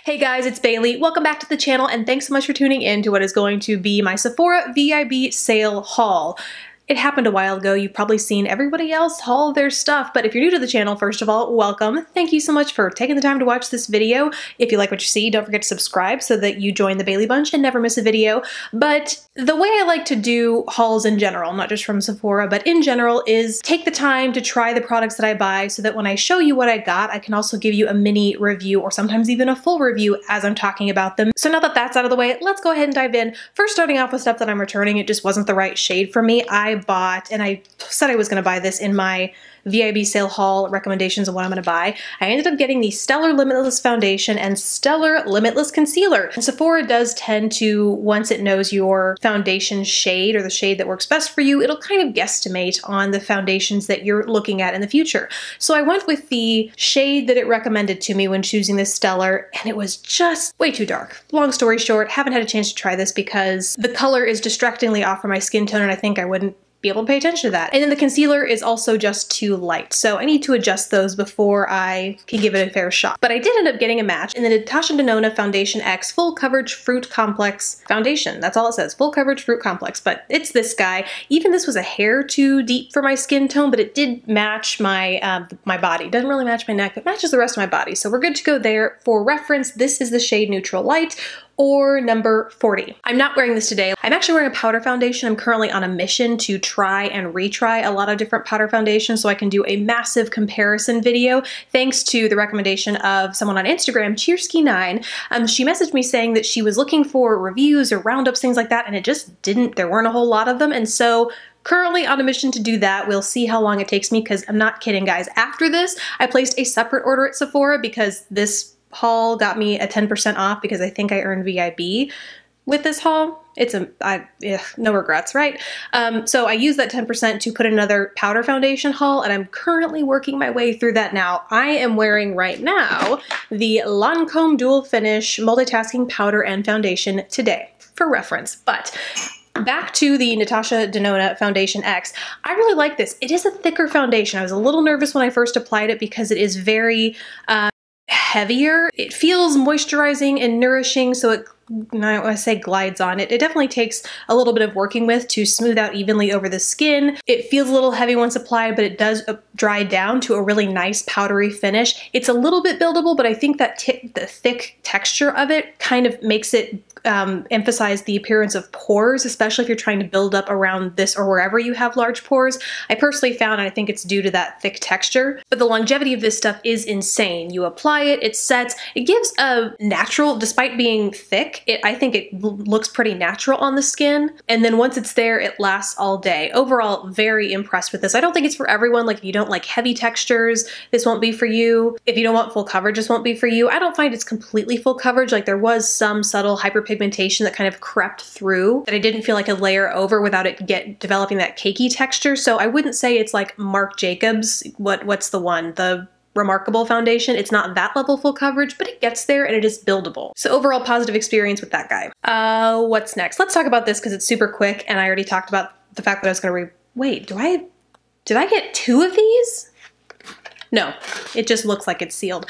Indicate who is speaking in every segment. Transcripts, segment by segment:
Speaker 1: Hey guys, it's Bailey. Welcome back to the channel and thanks so much for tuning in to what is going to be my Sephora VIB sale haul. It happened a while ago. You've probably seen everybody else haul their stuff, but if you're new to the channel, first of all, welcome. Thank you so much for taking the time to watch this video. If you like what you see, don't forget to subscribe so that you join the Bailey Bunch and never miss a video. But the way I like to do hauls in general, not just from Sephora, but in general, is take the time to try the products that I buy so that when I show you what I got, I can also give you a mini review or sometimes even a full review as I'm talking about them. So now that that's out of the way, let's go ahead and dive in. First, starting off with stuff that I'm returning. It just wasn't the right shade for me. I bought, and I said I was going to buy this in my VIB sale haul recommendations of what I'm going to buy. I ended up getting the Stellar Limitless Foundation and Stellar Limitless Concealer. And Sephora does tend to, once it knows your foundation shade or the shade that works best for you, it'll kind of guesstimate on the foundations that you're looking at in the future. So I went with the shade that it recommended to me when choosing this Stellar, and it was just way too dark. Long story short, haven't had a chance to try this because the color is distractingly off for my skin tone and I think I wouldn't be able to pay attention to that. And then the concealer is also just too light, so I need to adjust those before I can give it a fair shot. But I did end up getting a match in the Natasha Denona Foundation X Full Coverage Fruit Complex Foundation. That's all it says, Full Coverage Fruit Complex, but it's this guy. Even this was a hair too deep for my skin tone, but it did match my my body. It doesn't really match my neck, but matches the rest of my body, so we're good to go there. For reference, this is the shade Neutral Light, or number 40. I'm not wearing this today. I'm actually wearing a powder foundation. I'm currently on a mission to try and retry a lot of different powder foundations so I can do a massive comparison video, thanks to the recommendation of someone on Instagram, Cheersky9. She messaged me saying that she was looking for reviews or roundups, things like that, and it just didn't, there weren't a whole lot of them, and so currently on a mission to do that. We'll see how long it takes me, because I'm not kidding, guys. After this, I placed a separate order at Sephora because this haul got me a 10% off because I think I earned VIB with this haul. It's no regrets, right? So I used that 10% to put another powder foundation haul, and I'm currently working my way through that now. I am wearing right now the Lancome Dual Finish Multitasking Powder and Foundation today, for reference. But back to the Natasha Denona Foundation X. I really like this. It is a thicker foundation. I was a little nervous when I first applied it because it is very heavier. It feels moisturizing and nourishing, so it, when I say glides on it, it definitely takes a little bit of working with to smooth out evenly over the skin. It feels a little heavy once applied, but it does dry down to a really nice powdery finish. It's a little bit buildable, but I think that the thick texture of it kind of makes it emphasize the appearance of pores, especially if you're trying to build up around this or wherever you have large pores. I personally found, and I think it's due to that thick texture, but the longevity of this stuff is insane. You apply it, it sets, it gives a natural, despite being thick, I think it looks pretty natural on the skin, and then once it's there, it lasts all day. Overall, very impressed with this. I don't think it's for everyone. Like, if you don't like heavy textures, this won't be for you. If you don't want full coverage, this won't be for you. I don't find it's completely full coverage. Like, there was some subtle hyperpigmentation that kind of crept through that I didn't feel like I could layer over without it developing that cakey texture. So I wouldn't say it's like Marc Jacobs, what's the one? The Remarkable foundation. It's not that level full coverage, but it gets there and it is buildable. So overall positive experience with that guy. What's next? Let's talk about this because it's super quick, and I already talked about the fact that I was gonna wait, did I get two of these? No, it just looks like it's sealed.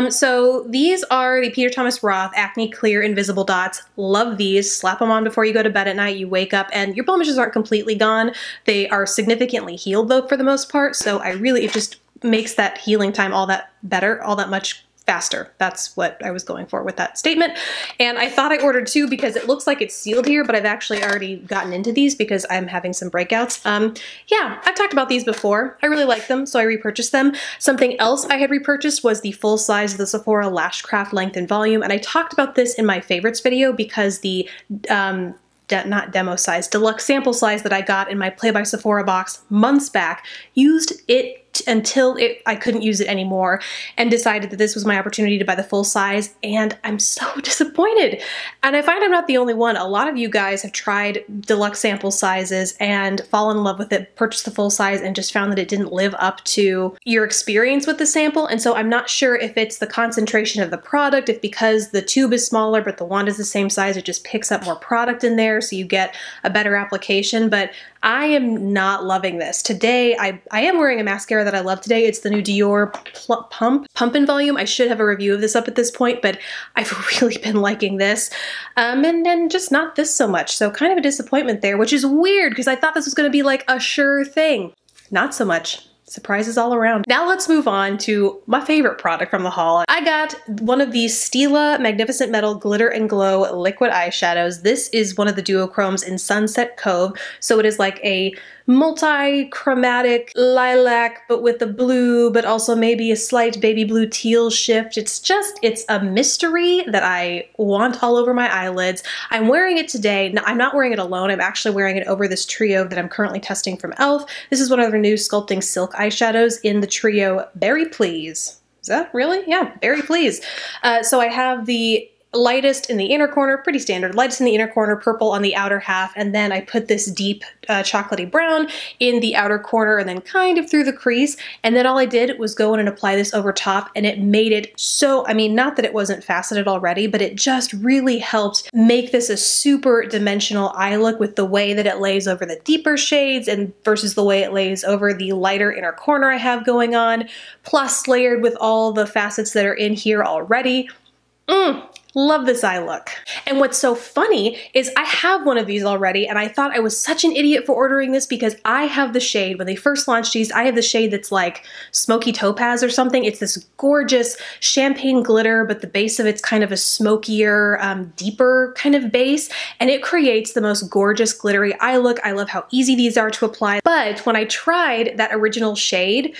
Speaker 1: So these are the Peter Thomas Roth Acne Clear Invisible Dots. Love these. Slap them on before you go to bed at night. You wake up and your blemishes aren't completely gone. They are significantly healed though for the most part. So it just makes that healing time all that better, all that much faster. That's what I was going for with that statement. And I thought I ordered two because it looks like it's sealed here, but I've actually already gotten into these because I'm having some breakouts. Yeah, I've talked about these before. I really like them, so I repurchased them. Something else I had repurchased was the full size of the Sephora Lashcraft Length and Volume, and I talked about this in my favorites video because the not demo size, deluxe sample size that I got in my Play by Sephora box months back, used it until I couldn't use it anymore, and decided that this was my opportunity to buy the full size, and I'm so disappointed. And I find I'm not the only one. A lot of you guys have tried deluxe sample sizes and fallen in love with it, purchased the full size, and just found that it didn't live up to your experience with the sample. And so I'm not sure if it's the concentration of the product, if because the tube is smaller but the wand is the same size, it just picks up more product in there so you get a better application. But I am not loving this. Today, I am wearing a mascara that I love today. It's the new Dior Pump and Volume. I should have a review of this up at this point, but I've really been liking this. And then just not this so much. So kind of a disappointment there, which is weird because I thought this was going to be like a sure thing. Not so much. Surprises all around. Now let's move on to my favorite product from the haul. I got one of these Stila Magnificent Metal Glitter and Glow liquid eyeshadows. This is one of the duochromes in Sunset Cove. So it is like a multi-chromatic lilac, but with the blue, but also maybe a slight baby blue teal shift. It's a mystery that I want all over my eyelids. I'm wearing it today. No, I'm not wearing it alone. I'm actually wearing it over this trio that I'm currently testing from e.l.f. This is one of their new Sculpting Silk eyeshadows in the trio Berry Please. Is that really? Yeah, Berry Please. So I have the lightest in the inner corner, pretty standard, lightest in the inner corner, purple on the outer half, and then I put this deep chocolatey brown in the outer corner and then kind of through the crease, and then all I did was go in and apply this over top, and it made it so, I mean, not that it wasn't faceted already, but it just really helped make this a super dimensional eye look with the way that it lays over the deeper shades and versus the way it lays over the lighter inner corner I have going on, plus layered with all the facets that are in here already. Love this eye look. And what's so funny is I have one of these already, and I thought I was such an idiot for ordering this because I have the shade, when they first launched these, I have the shade that's like smoky topaz or something. It's this gorgeous champagne glitter, but the base of it's kind of a smokier, deeper kind of base, and it creates the most gorgeous glittery eye look. I love how easy these are to apply. But when I tried that original shade,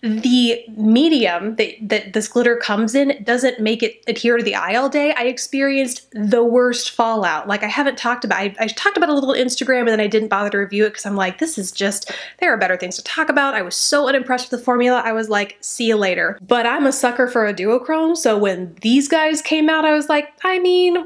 Speaker 1: the medium that this glitter comes in doesn't make it adhere to the eye all day. I experienced the worst fallout. Like I haven't talked about, I talked about it a little on Instagram and then I didn't bother to review it because I'm like, this is just, there are better things to talk about. I was so unimpressed with the formula. I was like, see you later. But I'm a sucker for a duochrome. So when these guys came out, I was like, I mean,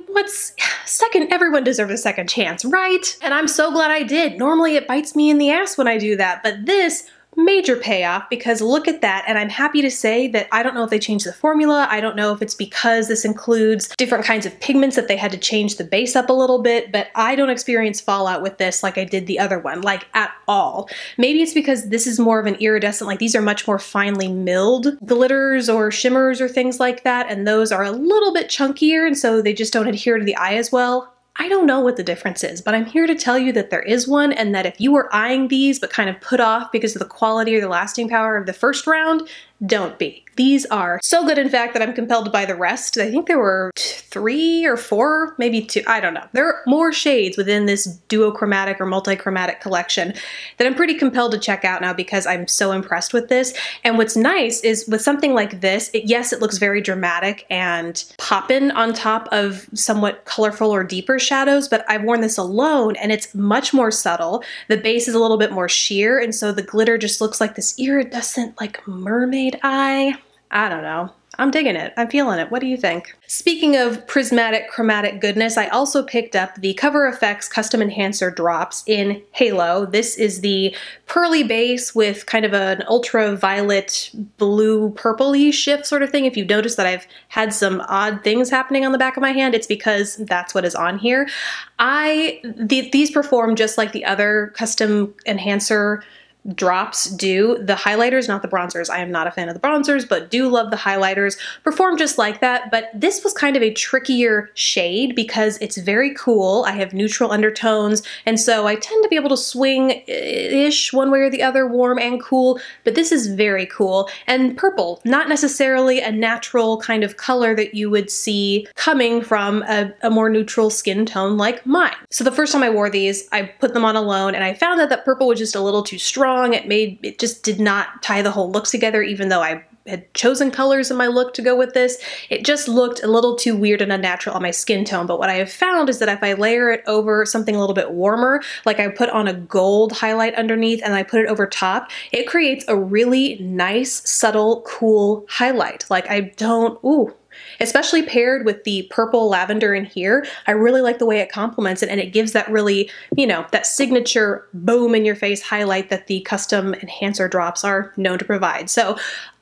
Speaker 1: everyone deserves a second chance, right? And I'm so glad I did. Normally it bites me in the ass when I do that, but this, major payoff, because look at that. And I'm happy to say that I don't know if they changed the formula. I don't know if it's because this includes different kinds of pigments that they had to change the base up a little bit, but I don't experience fallout with this like I did the other one, like at all. Maybe it's because this is more of an iridescent, like these are much more finely milled glitters or shimmers or things like that, and those are a little bit chunkier and so they just don't adhere to the eye as well. I don't know what the difference is, but I'm here to tell you that there is one, and that if you were eyeing these but kind of put off because of the quality or the lasting power of the first round, don't be. These are so good, in fact, that I'm compelled to buy the rest. I think there were 3 or 4, maybe 2, I don't know. There are more shades within this duochromatic or multi-chromatic collection that I'm pretty compelled to check out now because I'm so impressed with this. And what's nice is with something like this, yes, it looks very dramatic and poppin' on top of somewhat colorful or deeper shadows, but I've worn this alone and it's much more subtle. The base is a little bit more sheer, and so the glitter just looks like this iridescent, like mermaid eye. I don't know. I'm digging it. I'm feeling it. What do you think? Speaking of prismatic chromatic goodness, I also picked up the Cover FX Custom Enhancer Drops in Halo. This is the pearly base with kind of an ultraviolet blue purpley shift sort of thing. If you've noticed that I've had some odd things happening on the back of my hand, it's because that's what is on here. These perform just like the other Custom Enhancer drops do. The highlighters, not the bronzers. I am not a fan of the bronzers, but do love the highlighters. Perform just like that, but this was kind of a trickier shade because it's very cool. I have neutral undertones, and so I tend to be able to swing-ish one way or the other, warm and cool, but this is very cool. And purple, not necessarily a natural kind of color that you would see coming from a more neutral skin tone like mine. So the first time I wore these, I put them on alone, and I found that that purple was just a little too strong. It just did not tie the whole look together, even though I had chosen colors in my look to go with this. It just looked a little too weird and unnatural on my skin tone. But what I have found is that if I layer it over something a little bit warmer, like I put on a gold highlight underneath and I put it over top, it creates a really nice, subtle, cool highlight. Like especially paired with the purple lavender in here. I really like the way it complements it, and it gives that really, you know, that signature boom in your face highlight that the Custom Enhancer drops are known to provide. So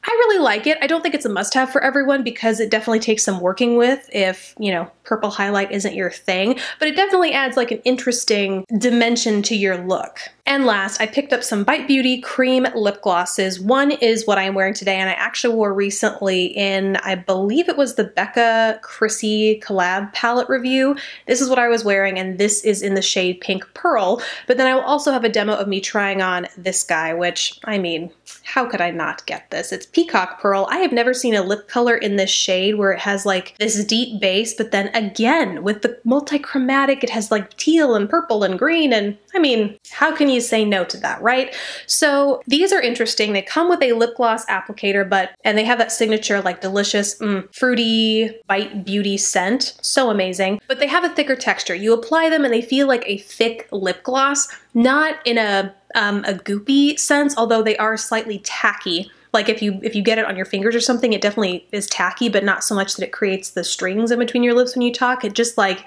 Speaker 1: I really like it. I don't think it's a must-have for everyone because it definitely takes some working with if, you know, purple highlight isn't your thing, but it definitely adds like an interesting dimension to your look. And last, I picked up some Bite Beauty cream lip glosses. One is what I am wearing today, and I actually wore recently in, I believe it was the Becca Chrissy collab palette review. This is what I was wearing, and this is in the shade Pink Pearl. But then I will also have a demo of me trying on this guy, which, I mean, how could I not get this? It's Peacock Pearl. I have never seen a lip color in this shade where it has like this deep base, but then again, with the multi-chromatic, it has like teal and purple and green, and I mean, how can you say no to that, right? So these are interesting. They come with a lip gloss applicator, and they have that signature like delicious, fruity Bite Beauty scent. So amazing. But they have a thicker texture. You apply them and they feel like a thick lip gloss, not in a goopy sense, although they are slightly tacky. Like if you get it on your fingers or something, it definitely is tacky, but not so much that it creates the strings in between your lips when you talk. It just like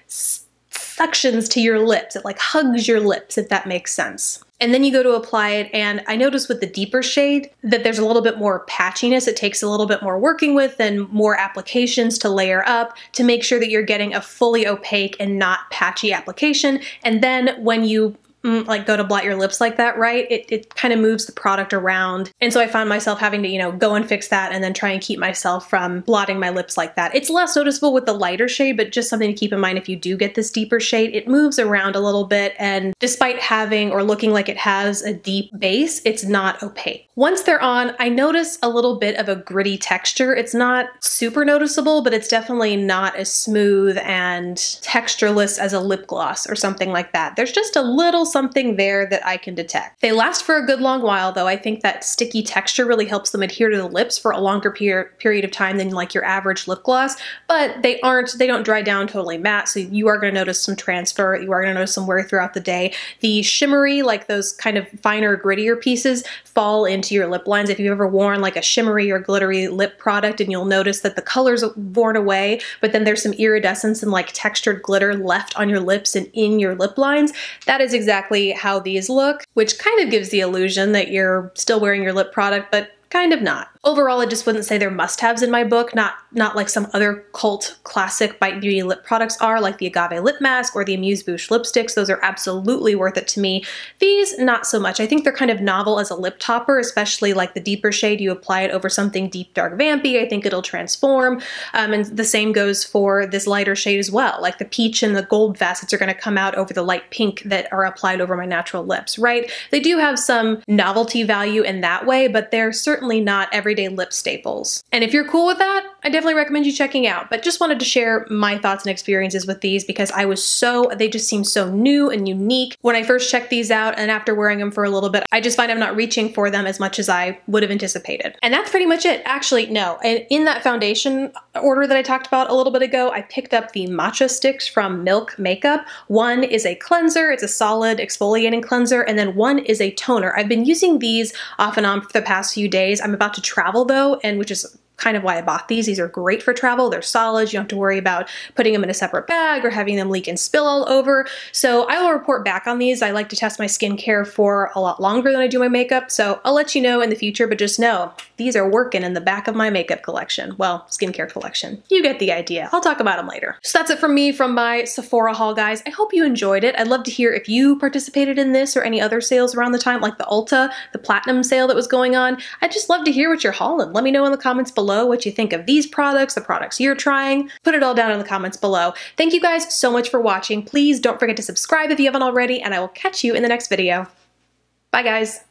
Speaker 1: suctions to your lips. It like hugs your lips, if that makes sense. And then you go to apply it, and I noticed with the deeper shade that there's a little bit more patchiness. It takes a little bit more working with and more applications to layer up to make sure that you're getting a fully opaque and not patchy application. And then when you like go to blot your lips like that, right? It kind of moves the product around. And so I found myself having to, you know, go and fix that and then try and keep myself from blotting my lips like that. It's less noticeable with the lighter shade, but just something to keep in mind if you do get this deeper shade, it moves around a little bit. And despite having or looking like it has a deep base, it's not opaque. Once they're on, I notice a little bit of a gritty texture. It's not super noticeable, but it's definitely not as smooth and textureless as a lip gloss or something like that. There's just a little something there that I can detect. They last for a good long while though. I think that sticky texture really helps them adhere to the lips for a longer period of time than like your average lip gloss, but they don't dry down totally matte, so you are going to notice some transfer. You are going to notice some wear throughout the day. The shimmery, like those kind of finer, grittier pieces fall into your lip lines. If you've ever worn like a shimmery or glittery lip product, and you'll notice that the color's worn away, but then there's some iridescence and like textured glitter left on your lips and in your lip lines, that is exactly how these look, which kind of gives the illusion that you're still wearing your lip product, but kind of not. Overall, I just wouldn't say they're must-haves in my book, not like some other cult classic Bite Beauty lip products are, like the Agave Lip Mask or the Amuse Bouche lipsticks. Those are absolutely worth it to me. These, not so much. I think they're kind of novel as a lip topper, especially like the deeper shade. You apply it over something deep, dark, vampy, I think it'll transform. And the same goes for this lighter shade as well. Like the peach and the gold facets are going to come out over the light pink that are applied over my natural lips, right? They do have some novelty value in that way, but they're certainly not everyday lip staples. And if you're cool with that, I definitely recommend you checking out. But just wanted to share my thoughts and experiences with these because they just seem so new and unique when I first checked these out, and after wearing them for a little bit, I just find I'm not reaching for them as much as I would have anticipated. And that's pretty much it. Actually, no. In that foundation order that I talked about a little bit ago, I picked up the Matcha sticks from Milk Makeup. One is a cleanser, it's a solid exfoliating cleanser, and then one is a toner. I've been using these off and on for the past few days. I'm about to travel though, and which is kind of why I bought these. These are great for travel. They're solid. You don't have to worry about putting them in a separate bag or having them leak and spill all over. So I will report back on these. I like to test my skincare for a lot longer than I do my makeup. So I'll let you know in the future, but just know these are working in the back of my makeup collection. Well, skincare collection. You get the idea. I'll talk about them later. So that's it from me from my Sephora haul, guys. I hope you enjoyed it. I'd love to hear if you participated in this or any other sales around the time, like the Ulta, the Platinum sale that was going on. I'd just love to hear what you're hauling. Let me know in the comments below what you think of these products, the products you're trying. Put it all down in the comments below. Thank you guys so much for watching. Please don't forget to subscribe if you haven't already, and I will catch you in the next video. Bye guys.